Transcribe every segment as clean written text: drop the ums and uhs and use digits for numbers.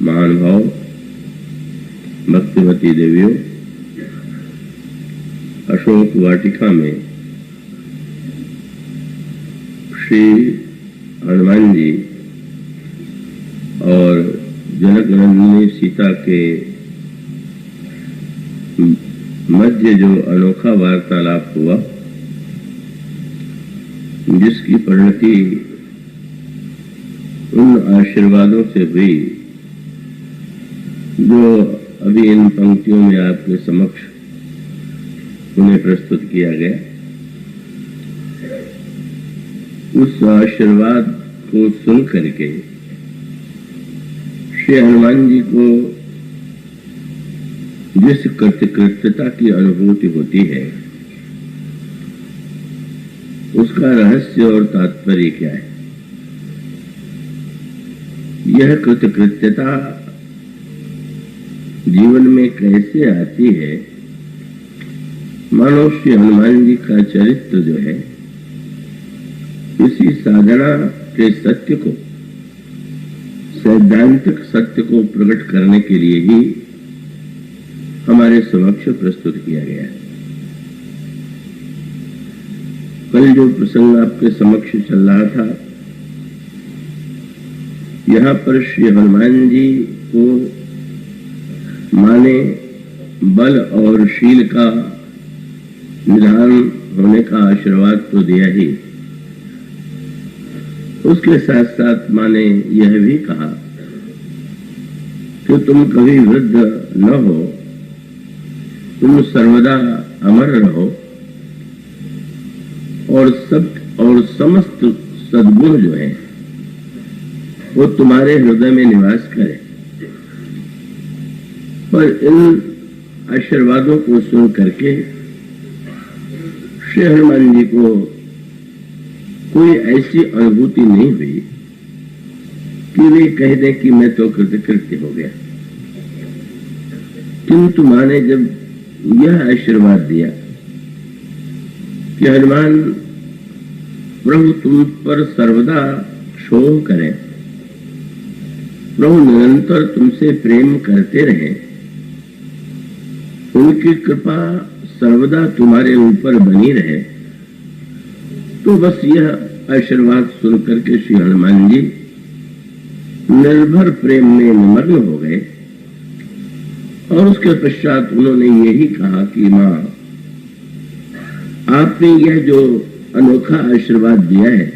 महानुभाव, भक्तिवती देवियों, अशोक वाटिका में श्री हनुमान जी और जनक नंदिनी सीता के मध्य जो अनोखा वार्तालाप हुआ, जिसकी परिणति उन आशीर्वादों से हुई जो अभी इन पंक्तियों में आपके समक्ष उन्हें प्रस्तुत किया गया। उस आशीर्वाद को सुन करके श्री हनुमान जी को जिस कृतकृत्यता की अनुभूति होती है, उसका रहस्य और तात्पर्य क्या है? यह कृतकृत्यता जीवन में कैसे आती है? मानो श्री हनुमान जी का चरित्र जो है, इसी साधना के सत्य को, सैद्धांतिक सत्य को प्रकट करने के लिए ही हमारे समक्ष प्रस्तुत किया गया है। कल जो प्रसंग आपके समक्ष चल रहा था, यहाँ पर श्री हनुमान जी को माने बल और शील का निधान होने का आशीर्वाद तो दिया ही, उसके साथ साथ माने यह भी कहा कि तुम कभी वृद्ध न हो, तुम सर्वदा अमर रहो और समस्त सद्गुण जो है वो तुम्हारे हृदय में निवास करे। पर इन आशीर्वादों को सुन करके श्री हनुमान जी को कोई ऐसी अनुभूति नहीं हुई कि वे कह दें कि मैं तो कृतकृत्य हो गया। किंतु मां ने जब यह आशीर्वाद दिया कि हनुमान प्रभु तुम पर सर्वदा क्षोभ करें, प्रभु निरंतर तुमसे प्रेम करते रहे, उनकी कृपा सर्वदा तुम्हारे ऊपर बनी रहे, तो बस यह आशीर्वाद सुनकर के श्री हनुमान जी निर्भर प्रेम में निमग्न हो गए। और उसके पश्चात उन्होंने यही कहा कि मां, आपने यह जो अनोखा आशीर्वाद दिया है,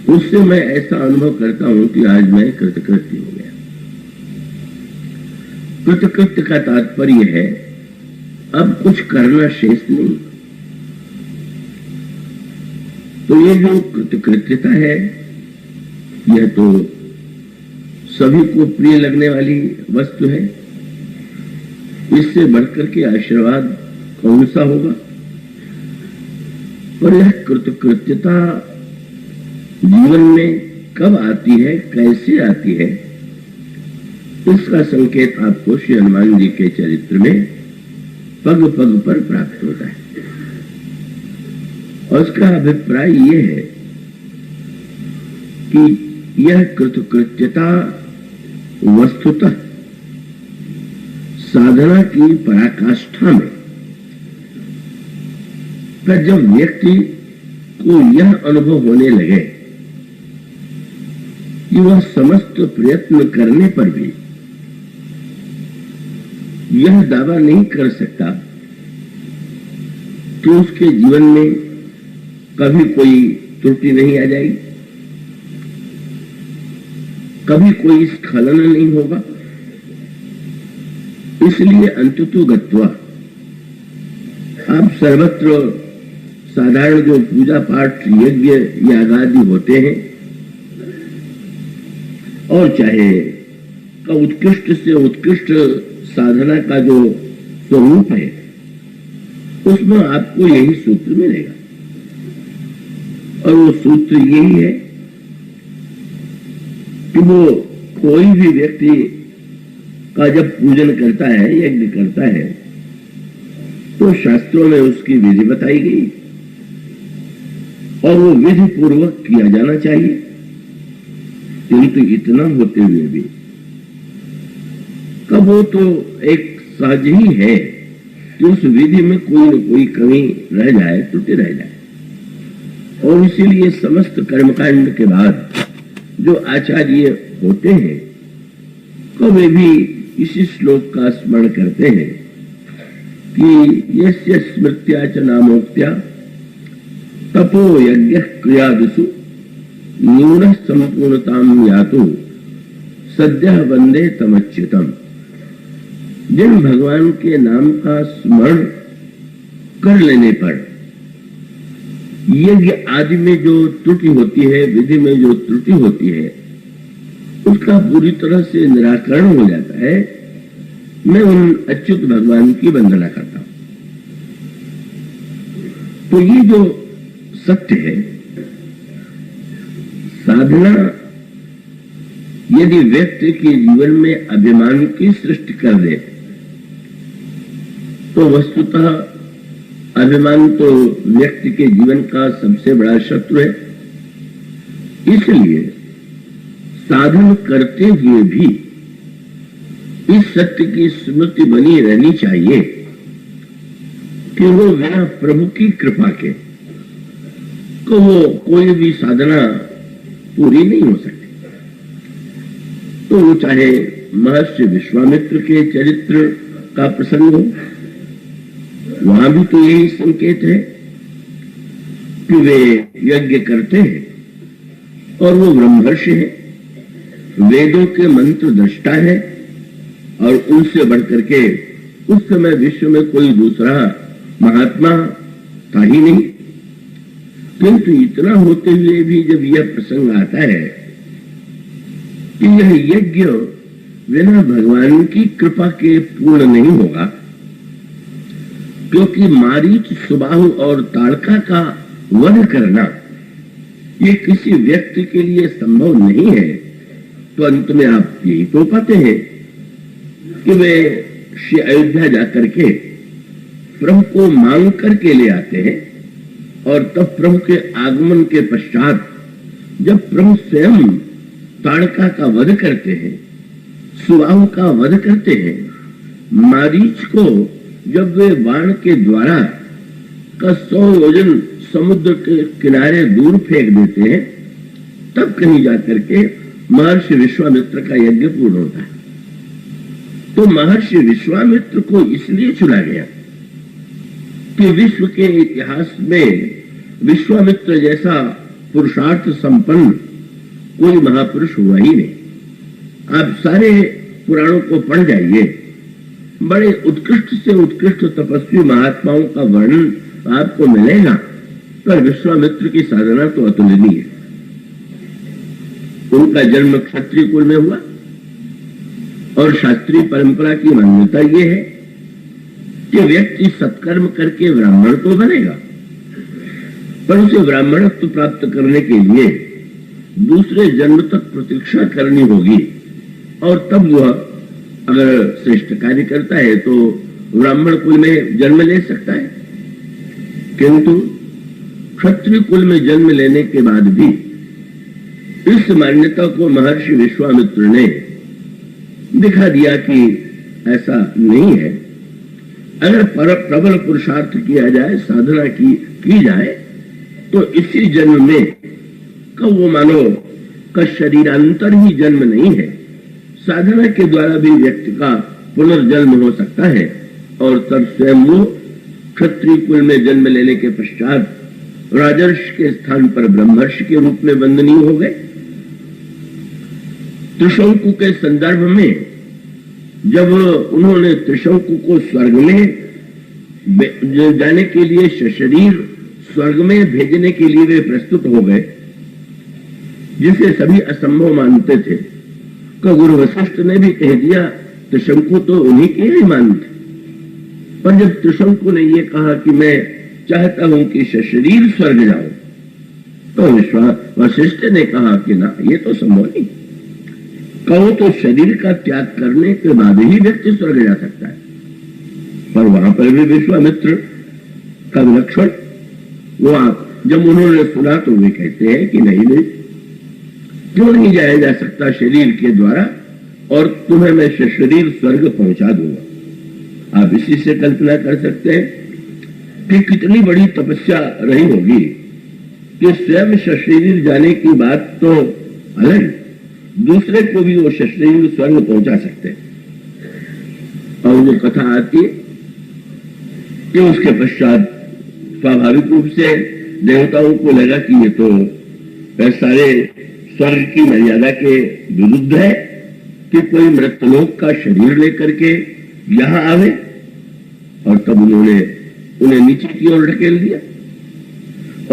उससे मैं ऐसा अनुभव करता हूं कि आज मैं कृतकृत्य हो गया। कृतकृत्य का तात्पर्य है अब कुछ करना शेष नहीं। तो ये जो कृतकृत्यता है, यह तो सभी को प्रिय लगने वाली वस्तु है। इससे बढ़कर के आशीर्वाद कौन सा होगा? पर यह कृतकृत्यता जीवन में कब आती है, कैसे आती है, इसका संकेत आपको श्री हनुमान जी के चरित्र में पग पग पर प्राप्त होता है। और उसका अभिप्राय यह है कि यह कृतकृत्यता वस्तुतः साधना की पराकाष्ठा में, पर जब व्यक्ति को यह अनुभव होने लगे कि वह समस्त प्रयत्न करने पर भी यह दावा नहीं कर सकता कि उसके जीवन में कभी कोई त्रुटि नहीं आ जाएगी, कभी कोई स्खलन नहीं होगा, इसलिए अंततो गत्वा आप सर्वत्र साधारण जो पूजा पाठ यज्ञ यागादि होते हैं, और चाहे का उत्कृष्ट से उत्कृष्ट साधना का जो स्वरूप है, उसमें आपको यही सूत्र मिलेगा। और वो सूत्र यही है कि वो कोई भी व्यक्ति का जब पूजन करता है, यज्ञ करता है, तो शास्त्रों में उसकी विधि बताई गई और वो विधि पूर्वक किया जाना चाहिए। किंतु इतना होते हुए भी कब वो तो एक सहज ही है कि उस विधि में कोई न कोई कमी रह जाए, त्रुटि रह जाए। और इसीलिए समस्त कर्मकांड के बाद जो आचार्य होते हैं कभी भी इसी श्लोक का स्मरण करते हैं कि यस्य स्मृत्या च नामोक्त्या तपो यज्ञ क्रियादिषु न्यून संपूर्णताम यातु सद्यः वंदे तमच्युतम। जिन भगवान के नाम का स्मरण कर लेने पर यज्ञ आदि में जो त्रुटि होती है, विधि में जो त्रुटि होती है, उसका पूरी तरह से निराकरण हो जाता है। मैं उन अच्युत भगवान की वंदना करता हूं। तो ये जो सत्य है, साधना यदि व्यक्ति के जीवन में अभिमान की सृष्टि कर दे तो वस्तुतः अभिमान तो व्यक्ति के जीवन का सबसे बड़ा शत्रु है। इसलिए साधन करते हुए भी इस सत्य की स्मृति बनी रहनी चाहिए कि वो बिना प्रभु की कृपा के तो वो कोई भी साधना पूरी नहीं हो सकती। तो वो चाहे महर्षि विश्वामित्र के चरित्र का प्रसंग हो, वहां भी तो यही संकेत है कि वे यज्ञ करते हैं और वो ब्रह्मर्षि है, वेदों के मंत्र दृष्टा है और उनसे बढ़कर के उस समय विश्व में कोई दूसरा महात्मा था ही नहीं। किंतु इतना होते हुए भी जब यह प्रसंग आता है कि यह यज्ञ बिना भगवान की कृपा के पूर्ण नहीं होगा, क्योंकि मारीच, सुबाहु और ताड़का का वध करना ये किसी व्यक्ति के लिए संभव नहीं है। तो अंत में आप यही तो पाते हैं कि वे श्री अयोध्या जाकर के प्रभु को मांग करके ले आते हैं और तब प्रभु के आगमन के पश्चात जब प्रभु स्वयं ताड़का का वध करते हैं, सुबाहु का वध करते हैं, मारीच को जब वे बाण के द्वारा का 100 योजन समुद्र के किनारे दूर फेंक देते हैं, तब कहीं जाकर के महर्षि विश्वामित्र का यज्ञ पूर्ण होता है। तो महर्षि विश्वामित्र को इसलिए चुना गया कि विश्व के इतिहास में विश्वामित्र जैसा पुरुषार्थ संपन्न कोई महापुरुष हुआ ही नहीं। आप सारे पुराणों को पढ़ जाइए, बड़े उत्कृष्ट से उत्कृष्ट तपस्वी महात्माओं का वर्णन आपको मिलेगा, पर विश्वामित्र की साधना तो अतुलनीय है। उनका जन्म क्षत्रिय कुल में हुआ और शास्त्रीय परंपरा की मान्यता यह है कि व्यक्ति सत्कर्म करके ब्राह्मण तो बनेगा, पर उसे ब्राह्मणत्व प्राप्त करने के लिए दूसरे जन्म तक प्रतीक्षा करनी होगी और तब वह अगर श्रेष्ठ कार्य करता है तो ब्राह्मण कुल में जन्म ले सकता है। किंतु क्षत्रिय कुल में जन्म लेने के बाद भी इस मान्यता को महर्षि विश्वामित्र ने दिखा दिया कि ऐसा नहीं है। अगर प्रबल पुरुषार्थ किया जाए, साधना की जाए, तो इसी जन्म में का वो मानो का शरीरांतर ही जन्म नहीं है, साधना के द्वारा भी व्यक्ति का पुनर्जन्म हो सकता है और तब स्वयं वो क्षत्रिय कुल में जन्म लेने के पश्चात राजर्षि के स्थान पर ब्रह्मर्षि के रूप में वंदनीय हो गए। त्रिशंकु के संदर्भ में जब उन्होंने त्रिशंकु को स्वर्ग में जाने के लिए सशरीर स्वर्ग में भेजने के लिए वे प्रस्तुत हो गए, जिसे सभी असंभव मानते थे, तो गुरु वशिष्ठ ने भी कह दिया त्रिशंकु तो उन्हीं के ही मानते। पर जब त्रिशंकु ने यह कहा कि मैं चाहता हूं कि सशरीर स्वर्ग जाऊं, तो वशिष्ठ ने कहा कि ना, ये तो संभव नहीं। कहो तो शरीर का त्याग करने के बाद ही व्यक्ति स्वर्ग जा सकता है, पर वहां पर भी विश्वामित्र का विलक्षण वो जब उन्होंने सुना तो वे कहते हैं कि नहीं, क्यों नहीं जाया जा सकता शरीर के द्वारा, और तुम्हें मैं शरीर स्वर्ग पहुंचा दूंगा। आप इसी से कल्पना कर सकते हैं कि कितनी बड़ी तपस्या रही होगी कि स्वयं शरीर जाने की बात तो अलग, दूसरे को भी वो शरीर स्वर्ग पहुंचा सकते हैं। और वो कथा आती है कि उसके पश्चात स्वाभाविक रूप से देवताओं को लगा कि ये तो सारे स्वर्ग की मर्यादा के विरुद्ध है कि कोई मृतलोक का शरीर लेकर के यहां आवे, और तब उन्होंने उन्हें नीचे की ओर ढकेल दिया।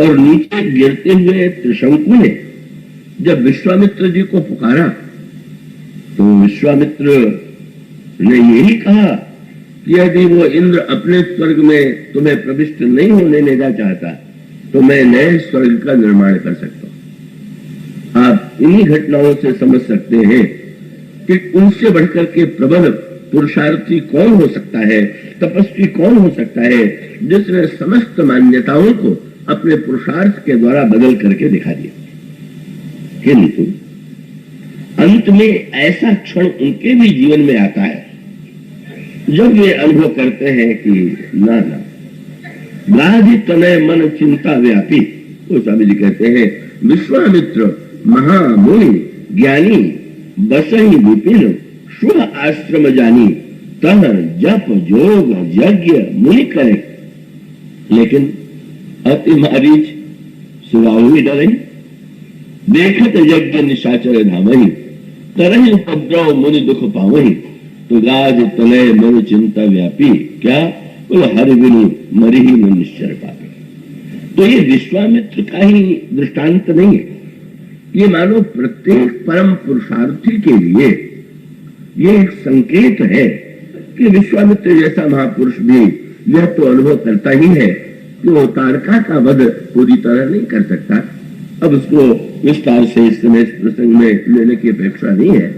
और नीचे गिरते हुए त्रिशंकु ने जब विश्वामित्र जी को पुकारा तो विश्वामित्र ने यही कहा कि यदि वो इंद्र अपने स्वर्ग में तुम्हें प्रविष्ट नहीं होने देना चाहता तो मैं नए स्वर्ग का निर्माण कर सकता हूं। आप इन्हीं घटनाओं से समझ सकते हैं कि उनसे बढ़कर के प्रबल पुरुषार्थी कौन हो सकता है, तपस्वी कौन हो सकता है, जिसने समस्त मान्यताओं को अपने पुरुषार्थ के द्वारा बदल करके दिखा दिया। किंतु अंत में ऐसा क्षण उनके भी जीवन में आता है जब वे अनुभव करते हैं कि ना व्याधि तनय मन चिंता व्यापी। वो स्वामी जी कहते हैं, विश्वामित्र महामुनि ज्ञानी बसहि विपिन शुभ आश्रम जानी तह जप जोग यज्ञ मुनि करे, लेकिन अति मारीच सुवाहु डरे देखत यज्ञ निशाचर धामहि तरहि उपद्रव मुनि दुख पावहि तो गाज तलय मन चिंता व्यापी क्या बोले हर बिनु मरि ही मन निश्चर पापी। तो ये विश्वामित्र का ही दृष्टांत नहीं है, ये मानो प्रत्येक परम पुरुषार्थी के लिए ये एक संकेत है कि विश्वामित्र जैसा महापुरुष भी यह तो अनुभव करता ही है कि वो तारका का वध पूरी तरह नहीं कर सकता। अब उसको विस्तार से इस समय इस प्रसंग में लेने की अपेक्षा नहीं है,